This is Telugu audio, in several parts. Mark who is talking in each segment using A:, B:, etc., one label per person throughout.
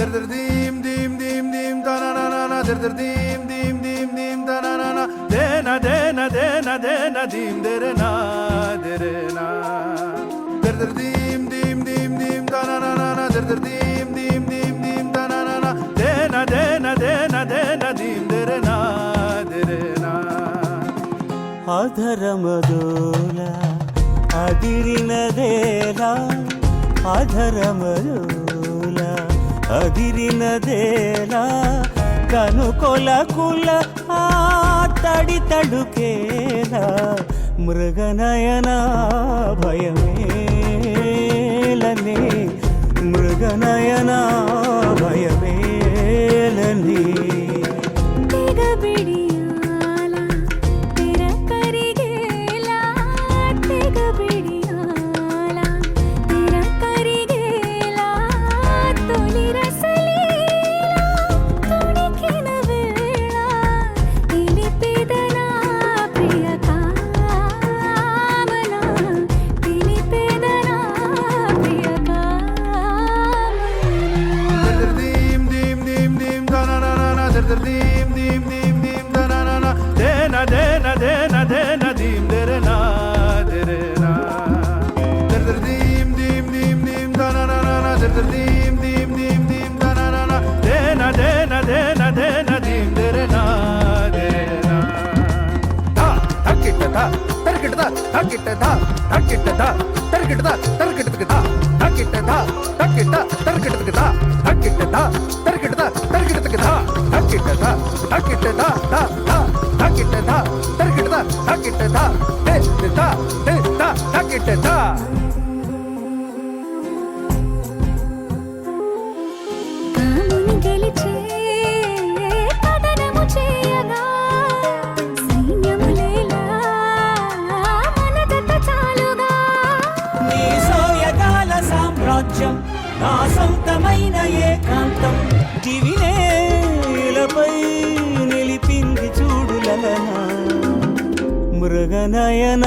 A: dim dim dim dim da na na na na dim dim dim dim da na na na de na dim dere na dim dim dim dim da na na na dim dim dim dim da na na na de na dim dere na
B: అధరమదోల అదిరినదేలా అధరమదోల అదిరినదేలా కనుకొలకుల ఆ తడి తడుకేలా మృగనయన భయమేలనే మృగనయన భయమేలనే
A: dim dim dim dim da na na na de na dim dere na dim dim dim dim da na na na dim dim dim dim da na na na de na dim dere na da takitta da tarkitta da takitta da takitta da tarkitta da tarkitta da takitta da takitta tarkitta da takitta da tarkitta da tarkitta da takitta da takitta da da da takitta da tarkitta da takitta da de da takitta da
B: నా సొంతమైన ఏకాంతం దివినేలపై నిలిపింది చూడులనా మృగనయన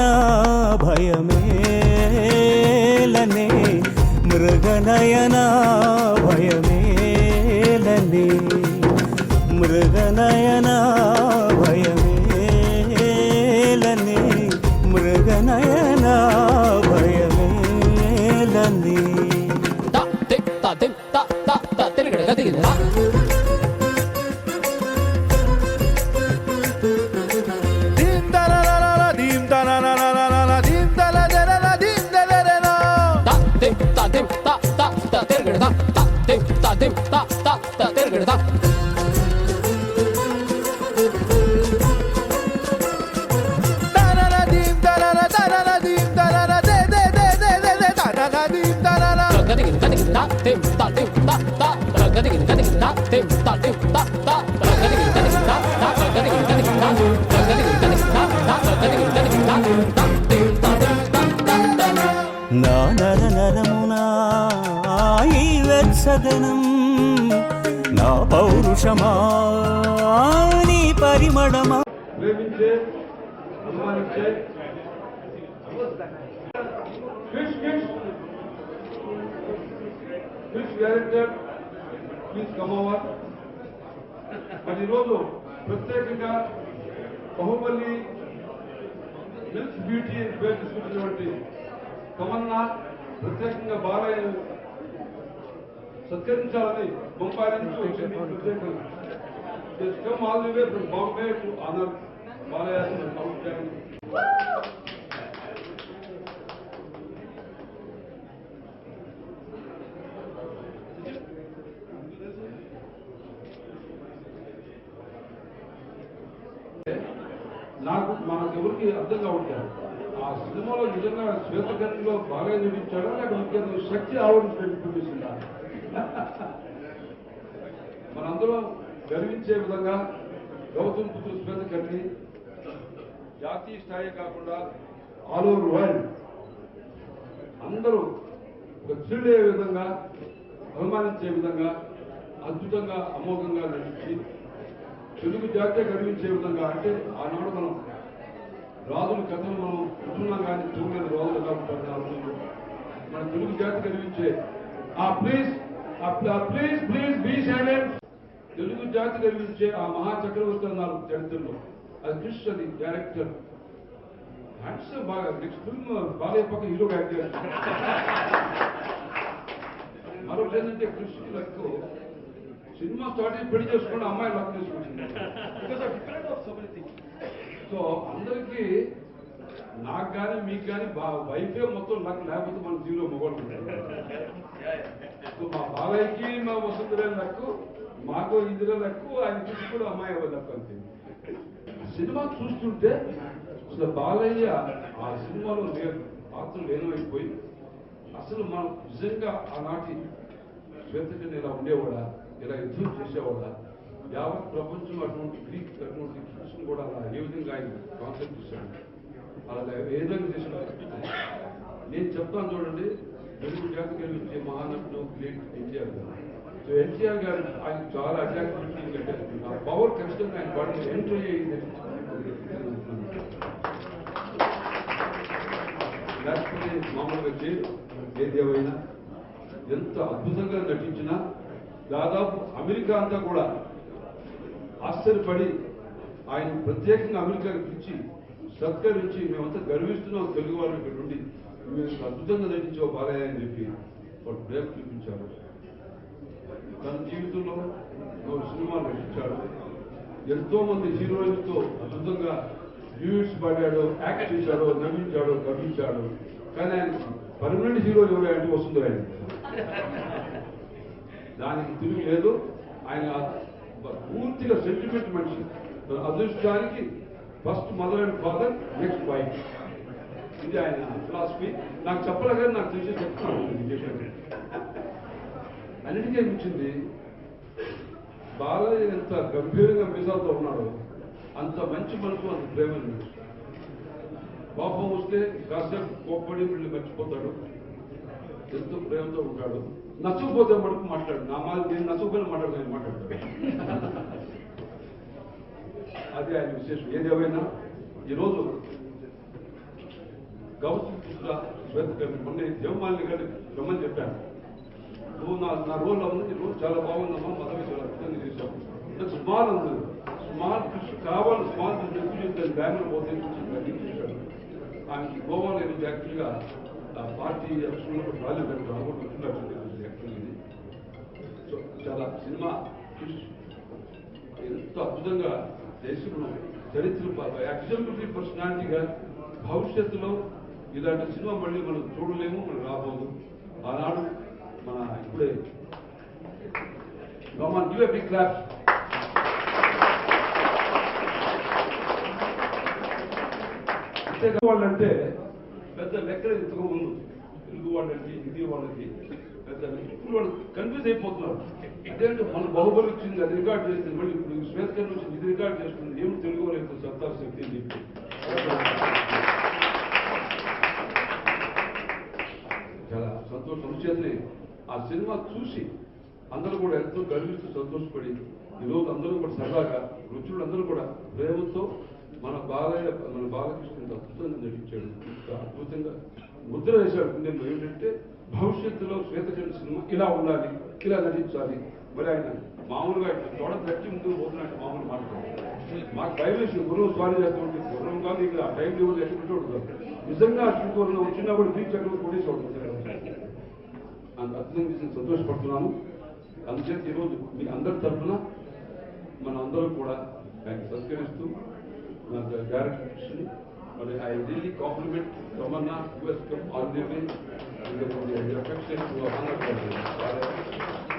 B: భయమేలనే మృగనయన భయమేలనే మృగనయన భయమేలనే మృగనయన భయమేలనే నా నర నరమునా ఈ వెత్సదనం నా పౌరుషమా నీ పరిమళమా
C: ప్రేమించే అభిమానించే fish director please come over. మరి ఈరోజు ప్రత్యేకంగా బాహుబలి మిల్క్ బ్యూటీ పేరు తీసుకుంటున్నటువంటి తమన్నా ప్రత్యేకంగా బాలయ్య సత్కరించాలని బొంబాయి నుంచి వచ్చింది. ప్రత్యేకంగా come all the way from Bombay to honor Balaya's outstanding. నాకు మనకెవరికి అర్థం కావట్లేదు ఆ సినిమాలో నిజంగా శ్వేతకర్ణిలో బాగా నటించాడా లేకపోతే శక్తి ఆవరించినట్టు చూపిస్తుందా? మనందరం గర్వించే విధంగా గౌతమ్ పుత్ర శ్వేతకర్ణి జాతీయ స్థాయి కాకుండా ఆల్ ఓవర్ వరల్డ్ అందరూ ఒక థ్రిల్ అయ్యే విధంగా అభిమానించే విధంగా అద్భుతంగా అమోఘంగా నటించి తెలుగు జాతీయ గర్వించే విధంగా అంటే ఆనాడు మనం రాజుల కథలు మనం వింటున్నాం కానీ చూడలేదు రాజులు కాబట్టి మన తెలుగు జాతి గర్వించే please please please be silent. Telugu జాతి గర్వించే ఆ మహా చక్రవర్తి అన్నారు చరిత్రలో. అది క్రిష్, అది డైరెక్టర్. హ్యాండ్సమ్ బాగా నెక్స్ట్ ఫిల్మ్ బాలయ్య పక్క హీరో యాక్ట్ చేస్తారు. మరొకటి ఏంటంటే క్రిష్ లక్ సినిమా స్టార్ట్ అయ్యి పెళ్లి చేసుకుంటే అమ్మాయి లక్ చేసుకుంటుంది. సో అందరికీ నాకు కానీ మీకు కానీ వైఫే మొత్తం లక్, లేకపోతే మన జీరో మొగలు. సో మా బాలయ్యకి మా వసుంధరే లక్కు, మాకు ఇందిరా లక్కు, ఆయన చూసి కూడా అమ్మాయి లక్కు అంతే. సినిమా చూస్తుంటే అసలు బాలయ్య ఆ సినిమాలో పాత్ర లేనమైపోయి అసలు మనం నిజంగా ఆనాటి శ్వేతకన్య ఇలా ఉండేవాడా, ఇలా యుద్ధం చేసేవాడా, యావత్ ప్రపంచం అటువంటి గ్రీక్ అటువంటి కృష్ణ కూడా అలా ఏ విధంగా ఆయన కాన్సెప్ట్ చేశాడు, అలా ఏ విధంగా చేశాడు. నేను చెప్తాను చూడండి, తెలుగు జాతి గర్వించే మహానటుడు గ్రేట్ ఎన్టీఆర్ గారు. సో ఎన్టీఆర్ గారు ఆయన చాలా అట్రాక్టివిటీ కట్టేస్తుంది. ఆ పవర్ ఖచ్చితంగా ఆయన బాడీ ఎంట్రీ అయ్యింది. లేకపోతే మామూలుగా చేయరు. ఏదేమైనా ఎంత అద్భుతంగా నటించినా దాదాపు అమెరికా అంతా కూడా ఆశ్చర్యపడి ఆయన ప్రత్యేకంగా అమెరికాకి పిలిచి సత్కరించి మేమంతా గర్విస్తున్నాం తెలుగు వాళ్ళు ఇక్కడ నుండి, మేము అద్భుతంగా నటించావు బాలయ్య అని చెప్పి వాడు ప్రేమ చూపించారు. తన జీవితంలో సినిమా నటించాడు. ఎంతో మంది హీరోయిన్తో అద్భుతంగా డ్యూట్స్ పాడాడు, యాక్ట్ చేశాడు, నవ్వించాడు, గర్వించాడు. కానీ ఆయన పర్మనెంట్ హీరో ఎవరంటే వస్తుంది ఆయన. దానికి తిరిగి లేదు. ఆయన పూర్తిగా సెంటిమెంట్ మనిషి. అదృష్టానికి first mother and father, next wife. ఇది ఆయన ఫిలాసఫీ. నాకు చెప్పలేక నాకు తెలిసి చెప్తున్నాను. అన్నిటికీ అనిపించింది బాలయ్య ఎంత గంభీరంగా మీసాలతో ఉన్నాడో అంత మంచి మనసు, అంత ప్రేమ. కోపం వస్తే కాసేపు కోప్పడి వీళ్ళు మర్చిపోతాడు, ఎంతో ప్రేమతో ఉంటాడు. నచ్చకపోతే మటుకు మాట్లాడు. నా మాట నేను నచ్చకపోయినా మాట్లాడతాను. అది ఆయన విశేషం. ఏదేమైనా ఈరోజు గౌతమ్ కృష్ణ శ్వేతకర్ణి మొన్న దేవమాలిని గారిని రమ్మని చెప్పాను. నువ్వు నా రోల్ ఉంది, రోజు చాలా బాగుందమ్మా, మదవి చాలా అద్భుతంగా చేశావు. నాకు స్మాల్ ఉంది, స్మాల్ కృషి కావాలి, స్మాల్ చెప్తాను బ్యాంగ్లూర్ పోతే చూశాడు. ఆయనకి గోవాలో ఈరోజు యాక్చువల్గా పార్టీ ఎలక్షన్లో రాలేదు, యాక్చువల్లీ. సో చాలా సినిమా ఎంతో అద్భుతంగా దేశంలో చరిత్ర ఎగ్జాంపుల్ పర్సనాలిటీగా భవిష్యత్తులో ఇలాంటి సినిమా మళ్ళీ మనం చూడలేము, మనం రాబోదు. ఆనాడు మన ఇప్పుడే government give a big clap. వాళ్ళంటే పెద్ద లెక్కలు ఇంతకు ముందు తెలుగు వాళ్ళకి, హిందీ వాళ్ళకి పెద్ద ఇప్పుడు వాళ్ళు కన్ఫ్యూజ్ అయిపోతున్నారు. అదేంటే మన బాహుబలి వచ్చింది, అది రికార్డ్ చేస్తుంది, మళ్ళీ ఇప్పుడు శ్వేతకర్ణి వచ్చింది, ఇది రికార్డ్ చేస్తుంది. ఏమి తెలుగు వాళ్ళకి సత్తా శక్తి అని చెప్పి చాలా సంతోషం. చేతి ఆ సినిమా చూసి అందరూ కూడా ఎంతో గర్విస్తూ సంతోషపడి ఈరోజు అందరూ కూడా సరదాగా రుచులు అందరూ కూడా ప్రేమతో మన బాలకృష్ణ అద్భుతంగా నటించాడు. అద్భుతంగా ముద్ర వేశాడు గుండెల్లో. ఏంటంటే భవిష్యత్తులో శ్వేతకర్ణి సినిమా ఇలా ఉండాలి, ఇలా నటించాలి. మరి ఆయన మామూలుగా తోడ తట్టి ముందుకు పోతున్నట్టు మామూలు మాట్లాడారు. మాకు భయం వేసి గురువు స్వారీ చేస్తుంటే గుర్రం కాదు, ఇక ఆ టైం లెవెల్ ఎక్కడోడు నిజంగా అచ్చుకోవడం వచ్చినా కూడా బీచ్ ఎక్కడ కొట్టేసేవాడు. అంత అద్భుతంగా చేసి సంతోషపడుతున్నాను. అందుచేత ఈరోజు మీ అందరి తరఫున మన అందరం కూడా ఆయన సత్కరిస్తూ డైరెక్టర్ మరి I really compliment Tamannaah US cup all the way affection to honor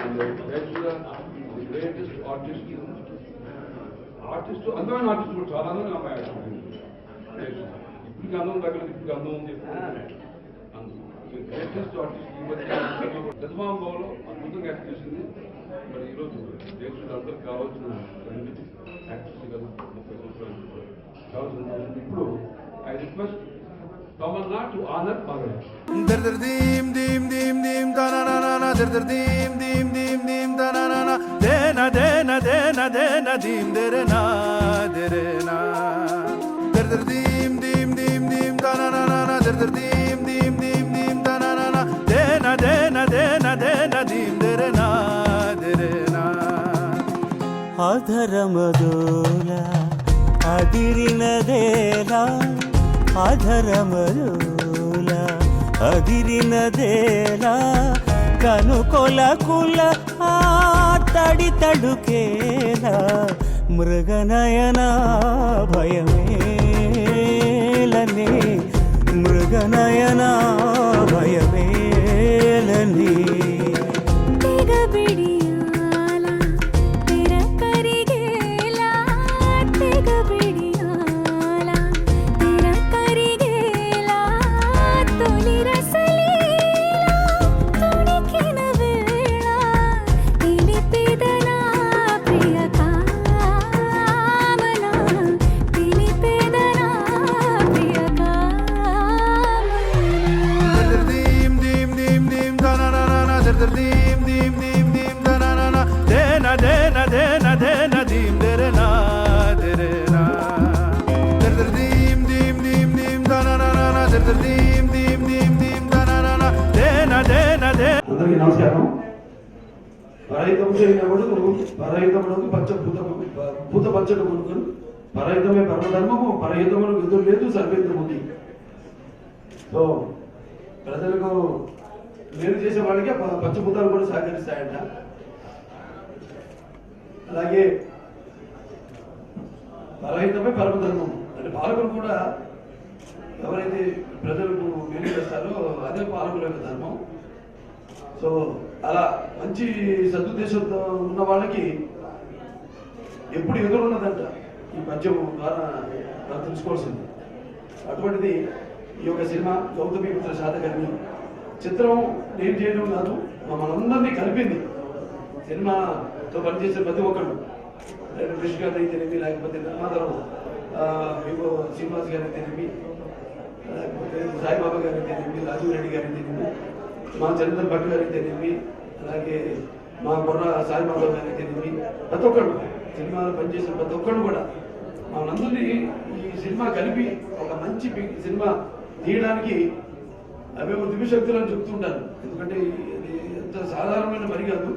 C: and the greatest artist అందమైన ఆర్టిస్ట్ కూడా చాలా అందమైన అమ్మాయి. ఇప్పటికి అందం దగ్గర ఇప్పటికి అందం ఉంది. గ్రేటెస్ట్ ఆర్టిస్ట్ ఈ మధ్య చంద్రబాబులో అద్భుతంగా యాక్ట్ చేసింది. మరి ఈరోజు దేశంలో అందరికి కావాల్సిన యాక్టర్స్ కదా 30 సంవత్సరాలు కావాల్సిన. ఇప్పుడు I request Tamannaah to honour Balayya.
A: దర్ దర్ దీం దీం దీం దీం తననన దర్ దర్ దీం దీం దీం దీం తననన దేన దేన దేన దేన దీం దెరనా దెరనా దర్ దర్ దీం దీం దీం దీం తననన దర్ దర్ దీం దీం దీం దీం తననన దేన దేన దేన దేన దీం దెరనా
B: అధరమదోల అదిరినదేలా అధరమదోల అదిరినదేలా కనుకొల కుల ఆ తడి తడుకేలా మృగనయన భయమేలని మృగనయన భయమేలని
D: అందరికీ నమస్కారం. పరహితం చేయనప్పుడు పరహితమునకు భూత పంచడు కొనుగోలు పరహితమే పరమధర్మము పరహితమునకు ఎదురు లేదు సర్వేంద్రముఖి. సో ప్రజలకు మేలు చేసే వాళ్ళకి పంచభూతాలు కూడా సహకరిస్తాయంట. అలాగే పరహితమే పరమధర్మం అంటే పాలకులు కూడా ఎవరైతే ప్రజలకు మేలు చేస్తారో అదే పాలకుల యొక్క ధర్మం. సో అలా మంచి సదుద్దేశంతో ఉన్న వాళ్ళకి ఎప్పుడు ఎదురున్నదంట ఈ పద్యం ద్వారా మనం తెలుసుకోవాల్సింది. అటువంటిది ఈ యొక్క సినిమా గౌతమిపుత్ర శాతకర్ణి చిత్రం నేను చేయడం కాదు, మనందరినీ కలిపింది. సినిమాతో పనిచేసే ప్రతి ఒక్కరు కృష్ణ గారు అయితేనేమి, లేకపోతే నిర్మాతలు వివో శ్రీనివాస్ గారు అయితేనేమి, లేకపోతే సాయిబాబా గారు అయితేనేమి, రాజీవ్ రెడ్డి గారు అయితేనేమి, మా చంద్రన్ భట్ గారు అయితేనేమి, అలాగే మా బొర్ర సాయిబాబా గారు అయితేనేమి, ప్రతి ఒక్కరు సినిమాలో పనిచేసిన ప్రతి ఒక్కరు కూడా మనందరినీ ఈ సినిమా కలిపి ఒక మంచి సినిమా తీయడానికి అవేమో దివ్యశక్తులు అని చెప్తుంటారు. ఎందుకంటే ఇది ఎంత సాధారణమైన పని కాదు,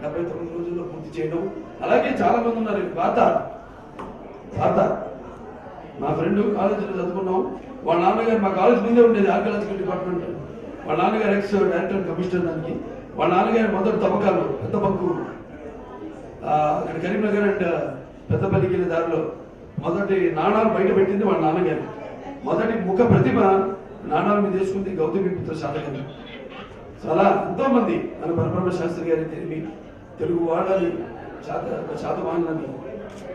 D: 79 రోజుల్లో పూర్తి చేయడం. అలాగే చాలా మంది ఉన్నారు. పాత మా ఫ్రెండ్ కాలేజీలో చదువుకున్నాం. వాళ్ళ నాన్నగారు మా కాలేజ్ ముందే ఉండేది ఆర్కియాలజికల్ డిపార్ట్మెంట్. వాళ్ళ నాన్నగారు ఎక్స్ డైరెక్టర్ కమిషనర్ దానికి. వాళ్ళ నాన్నగారు మొదటి తవ్వకాలు పెద్ద పక్కు అక్కడ కరీంనగర్ అండ్ పెద్దపల్లికి వెళ్ళే దారిలో మొదటి నాణాలు బయట పెట్టింది వాళ్ళ నాన్నగారు. మొదటి ముఖ ప్రతిభ నాణాల మీద తీసుకుంది గౌతమిపుత్ర శాతకర్ణి. చాలా ఎంతో మంది మన పరబ్రహ్మ శాస్త్రి గారి తెలివి తెలుగు వాళ్ళని శాతవాహనాన్ని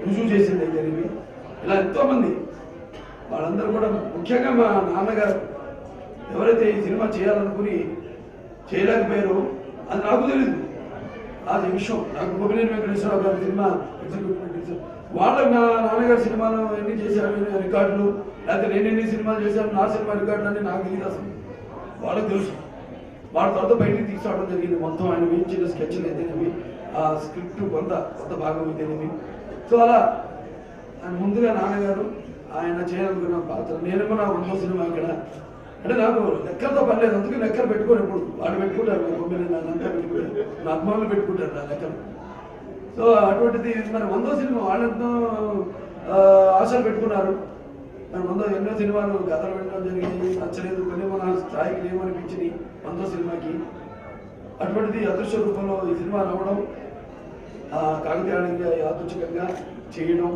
D: రుజువు చేసింది తెలివి. ఇలా ఎంతో మంది వాళ్ళందరూ కూడా ముఖ్యంగా మా నాన్నగారు ఎవరైతే ఈ సినిమా చేయాలనుకుని చేయలేకపోయారో అది నాకు తెలియదు. అది విషయం నాకు గోపినేని వెంకటేశ్వరరావు గారి సినిమా ఎగ్జిక్యూటివ్ వాళ్ళ నా నాన్నగారి సినిమాలు ఎన్ని చేశారు రికార్డులు, లేకపోతే నేను ఎన్ని సినిమాలు చేశాను నా సినిమా రికార్డులు అని నాకు తెలియదు. అసలు వాళ్ళకి తెలుసు. వాళ్ళ తర్వాత బయటికి తీసుకురావడం జరిగింది. మొత్తం ఆయన వేయించిన స్కెచ్లు అయితేనేమి, ఆ స్క్రిప్ట్ కొంత భాగం అయితేనేమి. సో అలా ముందుగా నాన్నగారు ఆయన చేయాలనుకున్న పాత్ర. నేను కూడా 100 సినిమా ఇక్కడ అంటే నాకు లెక్కలతో పర్లేదు, అందుకే లెక్కలు పెట్టుకోరు. ఎప్పుడు వాళ్ళు పెట్టుకుంటారు, నా లంకా పెట్టుకుంటారు, నా అభిమానులు పెట్టుకుంటారు నా లెక్కలు. సో అటువంటిది మరి 100 సినిమా వాళ్ళెంతో ఆశలు పెట్టుకున్నారు. మరి 100 ఎన్నో సినిమాలు కథలు పెట్టడం జరిగింది, నచ్చలేదు, కొన్ని మన స్థాయికి లేవనిపించింది 100 సినిమాకి. అటువంటిది అదృశ్య రూపంలో ఈ సినిమా రావడం, కాకతీయంగా యాదృచ్ఛికంగా చేయడం,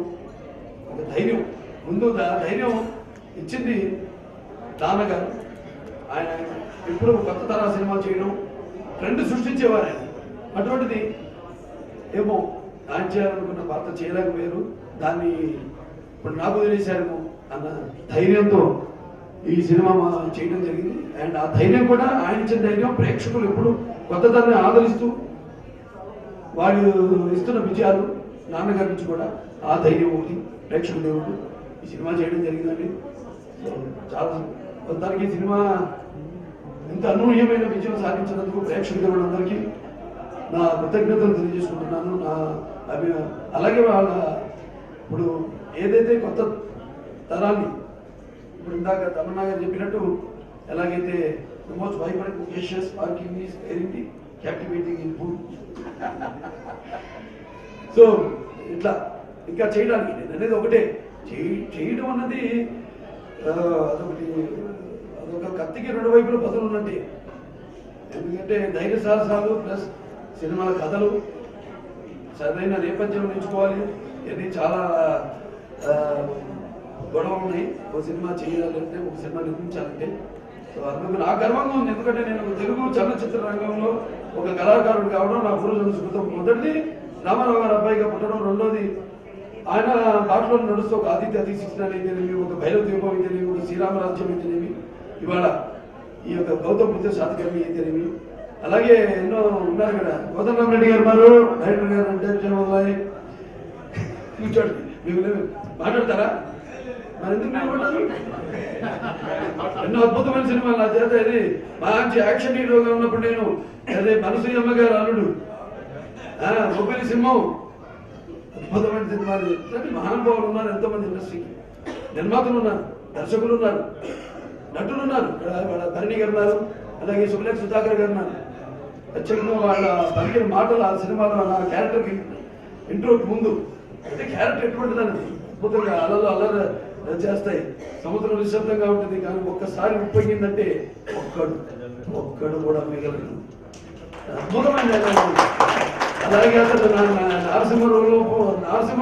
D: ఒక ధైర్యం ముందు ధైర్యం ఇచ్చింది నాన్నగారు. ఆయన ఎప్పుడు కొత్త తరహా సినిమా చేయడం, ట్రెండ్ సృష్టించేవారు ఆయన. అటువంటిది ఏమో ఆయన చేయాలనుకున్న పాత్ర చేయలేకపోయారు, దాన్ని ఇప్పుడు నాకు వదిలేశారేమో అన్న ధైర్యంతో ఈ సినిమా చేయడం జరిగింది. అండ్ ఆ ధైర్యం కూడా ఆయన ఇచ్చిన ధైర్యం ప్రేక్షకులు ఎప్పుడు కొత్త తరాన్ని ఆదరిస్తూ వాళ్ళు ఇస్తున్న విజయాలు నాన్నగారి నుంచి కూడా ఆ ధైర్యం ఒకటి ప్రేక్షకుల దేవుడు ఈ సినిమా చేయడం జరిగిందండి. చాలా మొత్తానికి సినిమా ఇంత అనూహ్యమైన విజయం సాధించినందుకు ప్రేక్షక దేవుళ్ళందరికీ నా కృతజ్ఞతలు తెలియజేసుకుంటున్నాను. అలాగే వాళ్ళ ఇప్పుడు ఏదైతే కొత్త తరాన్ని ఇప్పుడు ఇందాక తమన్నా గారు చెప్పినట్టు ఎలాగైతే most vibrant Asia's parking is very captivating in food. So ఇట్లా ఇంకా చేయడానికి నేను అనేది ఒకటే, చేయడం అన్నది అదొక కత్తికి రెండు వైపులు పదులు ఉన్నట్టే. ఎందుకంటే ధైర్య సాహసాలు ప్లస్ సినిమాల కథలు సరైన నేపథ్యం నేర్చుకోవాలి. ఇవన్నీ చాలా గొడవలు ఉన్నాయి ఒక సినిమా చేయాలంటే, ఒక సినిమా నిర్మించాలంటే. సో అందుకు నా గర్వంగా ఉంది, ఎందుకంటే నేను తెలుగు చలనచిత్ర రంగంలో ఒక కళాకారుడు కావడం నా పూర్వజన్మ సుకృతం. మొదటిది రామారావు గారు అబ్బాయిగా పుట్టడం, రెండోది ఆయన బాటలో నడుస్తూ ఒక ఆదిత్య అతి 69 అయితేనేమి, ఒక భైరవ దీపం అయితేనేమి, ఒక శ్రీరామరాజ్యం అయితేనేమి, ఇవాళ ఈ యొక్క గౌతమ్ బుద్ధ శాతకర్ణి అయితేనేమి, అలాగే ఎన్నో ఉన్నారు కదా. గౌతమ్ రామరెడ్డి గారు ఉన్నారు, డైరెక్టర్ గారు అంటే జనవల్లాయ్ కూర్చోండి. మీకు మాట్లాడతారా? మరి ఎందుకు నిలబడ్డారు? ఎన్నో అద్భుతమైన సినిమాలు నా చేత. ఇది మంచి యాక్షన్ హీరోగా ఉన్నప్పుడు నేను అదే మనసూయమ్మ గారు అల్లుడు, గోపిలి సింహం, అద్భుతమైన సినిమాలు. మహానుభావులు ఉన్నారు ఎంతోమంది ఇండస్ట్రీకి. నిర్మాతలు ఉన్నారు, దర్శకులు ఉన్నారు, నటులు ఉన్నారు. వాళ్ళ భరణి గారు ఉన్నారు, అలాగే సుబ్లెక్ సుధాకర్ గారు ఉన్నారు. ప్రత్యేకంగా వాళ్ళ పలికిన మాటలు ఆ సినిమాలో నా క్యారెక్టర్కి ఇంట్రోకి ముందు అంటే క్యారెక్టర్ ఎటువంటిదని అద్భుతంగా అలలు అల్లరి చేస్తాయి. సముద్రం నిశ్శబ్దంగా ఉంటుంది, కానీ ఒక్కసారి ఉప్పొంగిందంటే ఒక్కడు కూడా మిగలదు. అద్భుతమైన అలాగే అసలు నరసింహ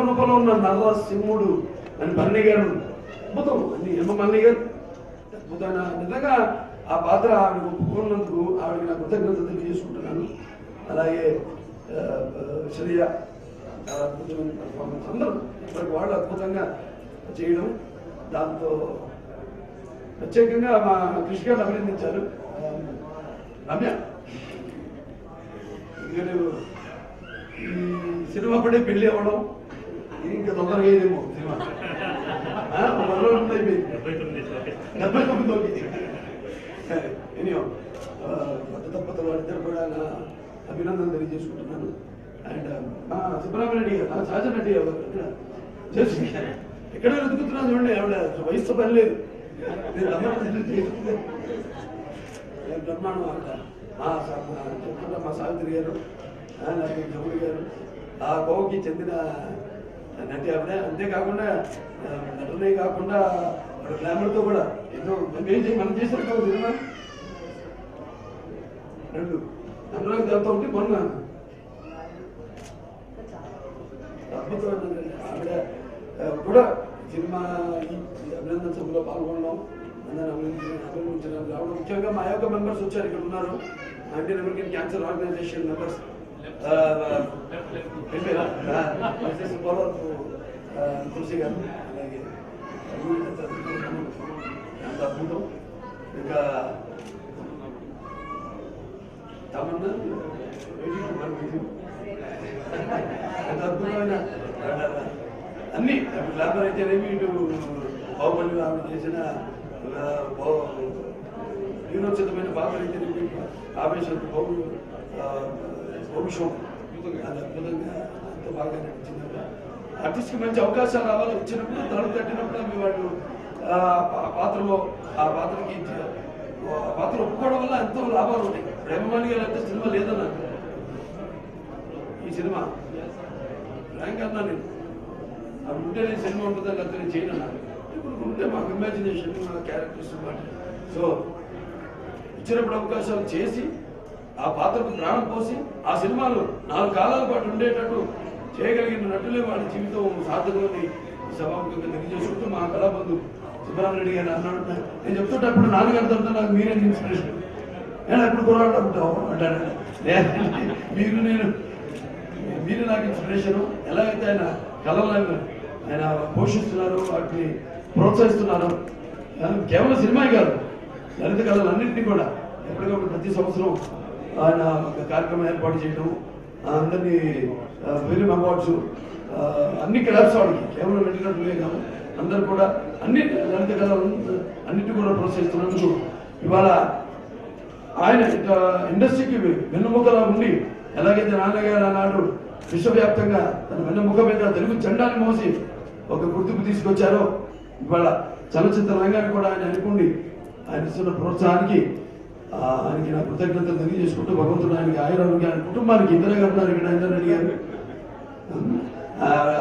D: రూపంలో ఉన్న నరసింహుడు అని భరణి గారు అద్భుతం. అని మల్లి గారు అద్భుతమైన నిజంగా ఆ పాత్ర ఆవిడ ఒప్పుకున్నందుకు ఆవిడకి నా కృతజ్ఞతలు తెలియజేసుకుంటున్నాను. అలాగే శ్రేయ చాలా అద్భుతమైన పర్ఫార్మెన్స్, అందరూ ఇప్పటికి వాళ్ళు అద్భుతంగా చేయడం. దాంతో ప్రత్యేకంగా మా కృషి గారిని అభినందించారు. రమ్య ఈ సినిమా పడే పెళ్లి అవ్వడం ఇంకా తొందరగా అయ్యేదేమో. సినిమా 79 ఎనియో కొత్త దంపతులు వాళ్ళిద్దరు కూడా నా అభినందనలు తెలియజేసుకుంటున్నాను. అండ్ సుబ్రహ్మణ్య రెడ్డి గారు, సహజ రెడ్డి గారు ఎక్కడ వెతుకుతున్నాను చూడండి. ఆవిడ వయసుతో పని లేదు, బ్రహ్మాండం. చెప్తున్నా మా సావిత్రి గారు, గౌరి గారు, ఆ కోవకి చెందిన నటి ఆవిడ. అంతేకాకుండా నటులే కాకుండా గ్లామర్తో కూడా ఎన్నో మనం చేసిన సినిమా రెండు అనురాగ్ దేవత ఉంటే మొన్న అద్భుతమైన ఆవిడ కూడా సినిమా అభినందన సభలో పాల్గొనడం, అందరిని అభినందించడం రావడం. ముఖ్యంగా మా యొక్క మెంబర్స్ వచ్చారు, ఇక్కడ ఉన్నారు. Indian American cancer organisation members Tulasi garu, అలాగే అంత అద్భుతం. ఇంకా తమన్నా అంత అద్భుతమైన అన్ని గ్లామర్ అయితేనేమి, ఇటు బాహుబలి ఆమె చేసిన యూనోచితమైన పాత్ర అయితేనేమి, ఆవేశం భవిష్యం అద్భుతంగా ఎంతో బాగా నటించింది. ఆర్టిస్ట్కి మంచి అవకాశాలు రావాలి, వచ్చినప్పుడు తలుపు తట్టినప్పుడు అవి వాళ్ళు ఆ పాత్రకి పాత్ర ఒప్పుకోవడం వల్ల ఎంతో లాభాలు ఉంటాయి. ప్రేమమాని గారు అంటే సినిమా లేదన్నా, ఈ సినిమా ర్యాంక్ అన్నా నేను అవి ఉంటే నేను సినిమా ఉంటుందని లేకపోతే నేను చేయను అన్నాను. ఇప్పుడు ఉంటే మాకు ఇమాజినేషన్, మా క్యారెక్టర్స్ మాట. సో ఇచ్చినప్పుడు అవకాశాలు చేసి ఆ పాత్రకు ప్రాణం పోసి ఆ సినిమాలు 4 కాలాల పాటు ఉండేటట్టు చేయగలిగిన నటులే వాడి జీవితం సార్థకమని సభాముఖంగా తెలియజేసుకుంటూ మా కళాబంధు సుబ్రహ్మణ్య గారు అన్నాడు. నేను చెప్తుంటప్పుడు నాన్నగారితో నాకు మీరే ఇన్స్పిరేషన్, నేను ఎప్పుడు కొరాడు ఉంటావు అంటాడు. మీరు నాకు ఇన్స్పిరేషను. ఎలాగైతే ఆయన కళలను ఆయన పోషిస్తున్నారు, వాటిని ప్రోత్సహిస్తున్నారు. కేవలం సినిమా కాదు, లలిత కళలన్నింటినీ కూడా ఎప్పటికప్పుడు ప్రతి సంవత్సరం ఆయన ఒక కార్యక్రమం ఏర్పాటు చేయడం, అందరినీ ఫిలిం అవార్డ్స్, అన్ని క్లబ్స్ వాడికి కేవలం వెళ్ళినట్లే కాదు, అందరూ కూడా అన్ని లలిత కళలు అన్నింటి కూడా ప్రోత్సహిస్తున్నందుకు ఇవాళ ఆయన ఇండస్ట్రీకి వెన్నుముకలా ఉండి, ఎలాగైతే నాన్నగారు ఆనాడు విశ్వవ్యాప్తంగా తన వెన్నుముక మీద తెలుగు జెండాన్ని మోసి ఒక గుర్తింపు తీసుకొచ్చారో, ఇవాళ చలనచిత్ర రంగాన్ని కూడా ఆయన అనుకోండి ఆయన ఇస్తున్న ప్రోత్సాహానికి ఆయనకి నా కృతజ్ఞతలు తెలియజేసుకుంటూ భగవంతుడు ఆయనకి ఆయురారోగ్య ఆయన కుటుంబానికి ఇందిరా గారు ఉన్నారు ఇక్కడ, ఇందిరా రెడ్డి గారు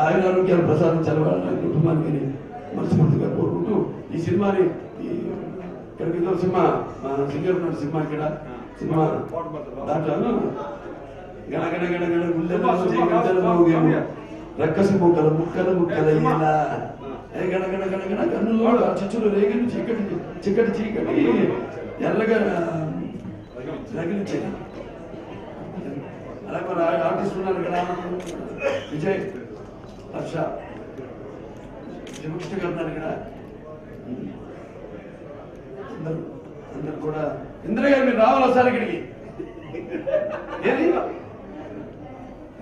D: ఆయురారోగ్యాలు ప్రసాదించాలి వాళ్ళ కుటుంబానికి మనస్ఫూర్తిగా కోరుకుంటూ ఈ సినిమాని ఇక్కడికి ఇదో సినిమా సింగర్ ఉన్న సినిమా ఇక్కడ సినిమా దాంట్లో గణగణ గణగణ గుండె రక్కసి ముక్కలు ముక్కలు ముక్కలు గణగణ గణగణ కన్నులో చిచ్చులు రేగిన చీకటి చిక్కటి చీకటి ఎర్రగా రగిలించేది. అలాగే మన ఆర్టిస్ట్ ఉన్నారు ఇక్కడ విజయ్ హర్ష శివకృష్ణ గారు ఉన్నారు ఇక్కడ అందరు కూడా. ఇంద్ర గారు మీరు రావాలి ఒకసారి ఇక్కడికి. ఏది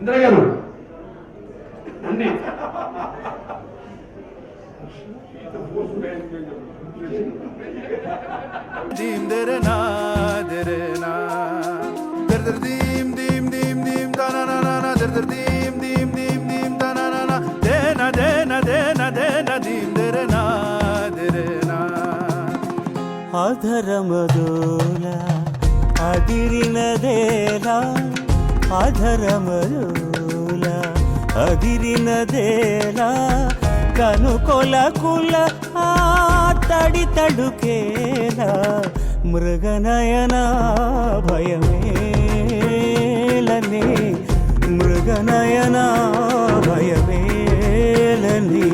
D: ఇంద్ర గారు అండి
A: దీం దెరె నా దెరె నా దెర్ దెర్ దీం దీం దీం దీం దన నా నా నా దెర్ దెర్ దీం దీం దీం దీం దన నా నా దేన దేన దేన దేన దీం దెరె నా దెరె నా
B: అధరమదోల అదిరినదేలా అధరమదోల అదిరినదేలా కనుకొల కుల ఆ తడి తడుకేలా మృగనయన భయమేలని మృగనయన భయమేలని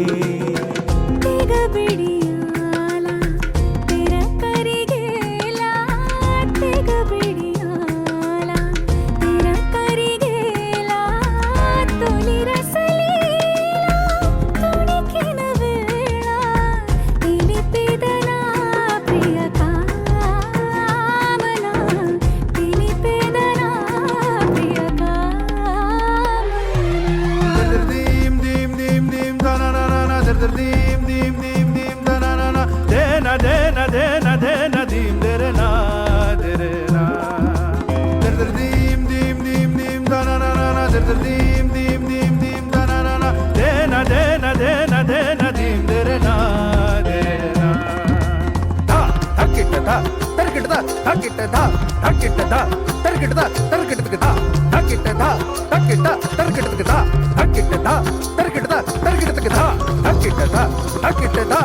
A: దీం దీం దీం దీం దన నా నా దేన దేన దేన దేన దీం దెరె నా దెరె నా దెర్ దెర్ దీం దీం దీం దీం దన నా నా నా దెర్ దెర్ దీం దీం దీం దీం దన నా నా దేన దేన దేన దేన దీం దెరె నా దెరె నా ధా ధకిట ధా తరికిట ధా ధకిట ధా ధకిట ధా తరికిట ధా తరికిట ధా ధకిట ధా ధకిట తరికిట ధా ధకిట ధా తరికిట ధా తరికిట ధా ధకిట ధా ధకిట ధా